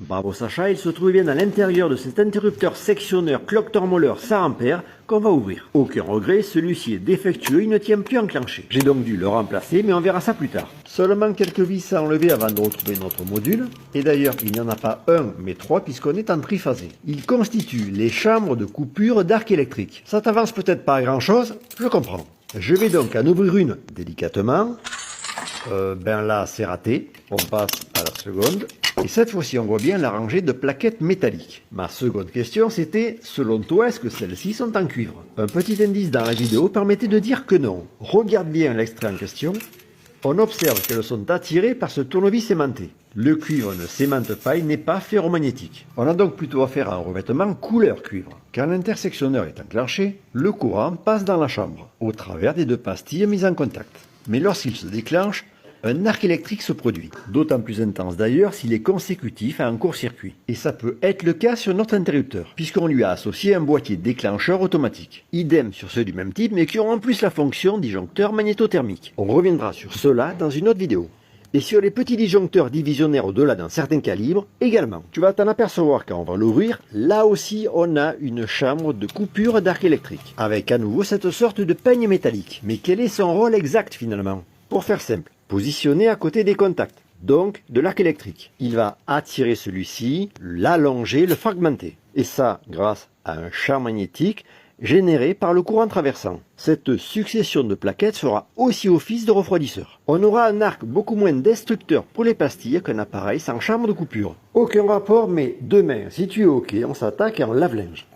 Bravo Sacha, il se trouve bien à l'intérieur de cet interrupteur sectionneur clock thermoller 100 A qu'on va ouvrir. Aucun regret, celui-ci est défectueux, il ne tient plus enclenché. J'ai donc dû le remplacer, mais on verra ça plus tard. Seulement quelques vis à enlever avant de retrouver notre module. Et d'ailleurs, il n'y en a pas un, mais trois, puisqu'on est en triphasé. Ils constituent les chambres de coupure d'arc électrique. Ça t'avance peut-être pas à grand chose, je comprends. Je vais donc en ouvrir une délicatement. Ben là, c'est raté. On passe à la seconde. Et cette fois-ci, on voit bien la rangée de plaquettes métalliques. Ma seconde question, c'était, selon toi, est-ce que celles-ci sont en cuivre? Un petit indice dans la vidéo permettait de dire que non. Regarde bien l'extrait en question. On observe qu'elles sont attirées par ce tournevis aimanté. Le cuivre ne s'aimante pas, il n'est pas ferromagnétique. On a donc plutôt affaire à un revêtement couleur cuivre. Quand l'intersectionneur est enclenché, le courant passe dans la chambre, au travers des deux pastilles mises en contact. Mais lorsqu'il se déclenche, un arc électrique se produit, d'autant plus intense d'ailleurs s'il est consécutif à un court-circuit. Et ça peut être le cas sur notre interrupteur, puisqu'on lui a associé un boîtier déclencheur automatique. Idem sur ceux du même type, mais qui ont en plus la fonction disjoncteur magnétothermique. On reviendra sur cela dans une autre vidéo. Et sur les petits disjoncteurs divisionnaires au-delà d'un certain calibre, également. Tu vas t'en apercevoir quand on va l'ouvrir, là aussi on a une chambre de coupure d'arc électrique, avec à nouveau cette sorte de peigne métallique. Mais quel est son rôle exact finalement? Pour faire simple, positionné à côté des contacts, donc de l'arc électrique. Il va attirer celui-ci, l'allonger, le fragmenter. Et ça grâce à un champ magnétique généré par le courant traversant. Cette succession de plaquettes fera aussi office de refroidisseur. On aura un arc beaucoup moins destructeur pour les pastilles qu'un appareil sans chambre de coupure. Aucun rapport, mais demain, si tu es OK, on s'attaque à un lave-linge.